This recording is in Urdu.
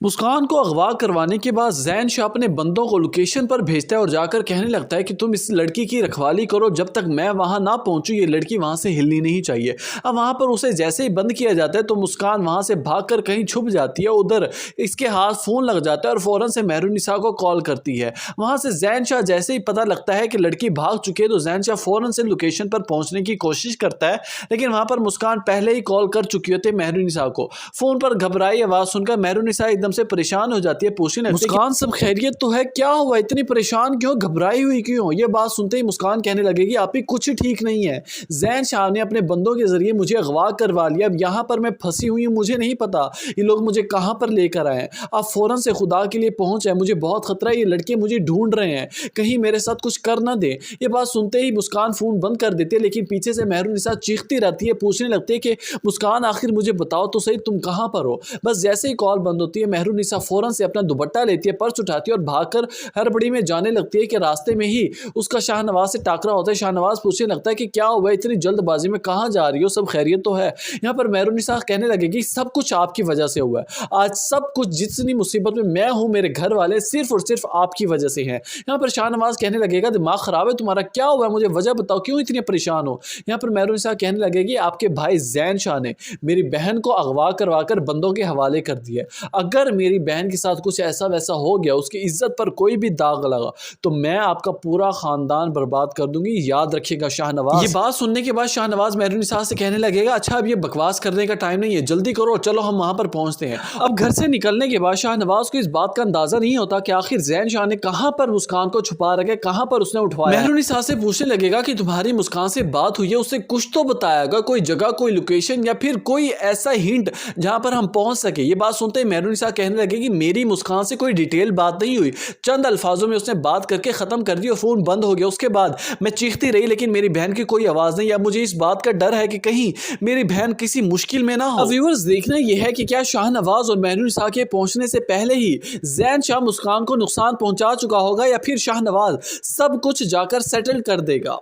مسکان کو اغوا کروانے کے بعد زین شاہ اپنے بندوں کو لوکیشن پر بھیجتا ہے اور جا کر کہنے لگتا ہے کہ تم اس لڑکی کی رکھوالی کرو، جب تک میں وہاں نہ پہنچوں یہ لڑکی وہاں سے ہلنی نہیں چاہیے۔ اب وہاں پر اسے جیسے ہی بند کیا جاتا ہے تو مسکان وہاں سے بھاگ کر کہیں چھپ جاتی ہے، ادھر اس کے ہاتھ فون لگ جاتا ہے اور فوراً سے مہرالنساء کو کال کرتی ہے۔ وہاں سے زین شاہ جیسے ہی پتہ لگتا ہے کہ لڑکی بھاگ چکی ہے تو زین شاہ فوراً سے لوکیشن پر پہنچنے کی کوشش کرتا ہے، لیکن وہاں پر مسکان پہلے ہی کال کر چکی ہوتی ہے مہرالنساء کو۔ فون پر گھبرائی آواز سن کر مہرالنساء ایک دم سے پریشان ہو جاتی ہے، پوچھنے لگتی ہے مسکان سب خیریت تو ہے؟ کیا ہوا؟ اتنی پریشان کیوں؟ گھبرائی ہوئی کیوں؟ یہ بات سنتے ہی مسکان کہنے لگے گی آپ ہی کچھ ٹھیک نہیں ہے، زین شاہ نے اپنے بندوں کے ذریعے مجھے اغوا کروا لیا، اب یہاں پر میں پھنسی ہوئی ہوں، مجھے نہیں پتا یہ لوگ مجھے کہاں پر لے کر آئے ہیں، آپ فوراً سے خدا کے لیے پہنچ جائیں، مجھے بہت خطرہ ہے، یہ لڑکے مجھے ڈھونڈ رہے ہیں، کہیں میرے ساتھ کچھ کر نہ دیں۔ یہ بات سنتے ہی مسکان فون بند کر دیتے، لیکن پیچھے سے مہرالنساء چیختی رہتی ہے، پوچھنے لگتی ہے کہ مسکان آخر مجھے بتاؤ تو صحیح تم کہاں پر ہو؟ بس جیسے ہی کال بند ہوتی ہے مہرالنساء فوراً سے اپنا دوپٹہ لیتی ہے، پرس اٹھاتی ہے اور بھاگ کر ہڑبڑی میں جانے لگتی ہے کہ راستے میں ہی اس کا شاہ نواز سے ٹاکرا ہوتا ہے۔ شاہ نواز پوچھنے لگتا ہے کہ کیا ہوا اتنی جلد بازی میں کہاں جا رہی ہو، سب خیریت تو ہے؟ یہاں پر مہرالنساء کہنے لگے گی سب کچھ آپ کی وجہ سے ہوا ہے، آج سب کچھ جتنی مصیبت میں ہوں میرے گھر والے صرف اور صرف آپ کی وجہ سے ہیں۔ یہاں پر شاہ نواز کہنے لگے گا دماغ خراب ہے تمہارا؟ کیا ہوا ہے مجھے وجہ بتاؤ، کیوں اتنے پریشان ہو؟ یہاں پر مہرالنساء کہنے لگے گی آپ کے بھائی زین شاہ نے میری بہن کو اغوا کروا کر بندوں کے حوالے کر دیا ہے، اگر میری بہن کے ساتھ کچھ ایسا ویسا ہو گیا، اس کی عزت پر کوئی بھی داغ لگا تو میں آپ کا پورا خاندان برباد کر دوں گی، یاد رکھے گا شاہ نواز۔ یہ بات سننے کے بعد شاہ نواز مہرالنساء سے کہنے لگے گا اچھا اب یہ بکواس کرنے کا ٹائم نہیں ہے، جلدی کرو چلو ہم وہاں پر پہنچتے ہیں۔ اب گھر سے نکلنے کے بعد شاہ نواز کو اس بات کا اندازہ نہیں ہوتا کہ آخر زین شاہ نے کہاں پر مسکان کو چھپا رکھا ہے، کہاں پر اس نے اٹھوایا ہے۔ مہرالنساء سے پوچھنے لگے گا کہ تمہاری مسکان سے بات ہوئی ہے، اسے کچھ تو بتایا گا، کوئی جگہ، کوئی لوکیشن یا پھر کوئی ایسا ہنٹ جہاں پر ہم پہنچ سکے۔ یہ بات سنتے ہی مہرالنساء کہنے لگے کہ میری مسکان سے کوئی ڈیٹیل بات نہیں ہوئی، چند الفاظوں میں اس نے بات کر کے ختم کر دی اور فون بند ہو گیا۔ اس کے بعد میں چیختی رہی لیکن میری بہن کی کوئی آواز نہیں، اب مجھے اس بات کا ڈر ہے کہ کہیں میری بہن کسی مشکل میں نہ ہو۔ اب ویورز دیکھنا یہ ہے کہ کیا شاہ نواز اور مہرالنساء کے پہنچنے سے پہلے ہی زین شاہ مسکان کو نقصان پہنچا چکا ہوگا یا پھر شاہ نواز سب کچھ جا کر سیٹل کر دے گا۔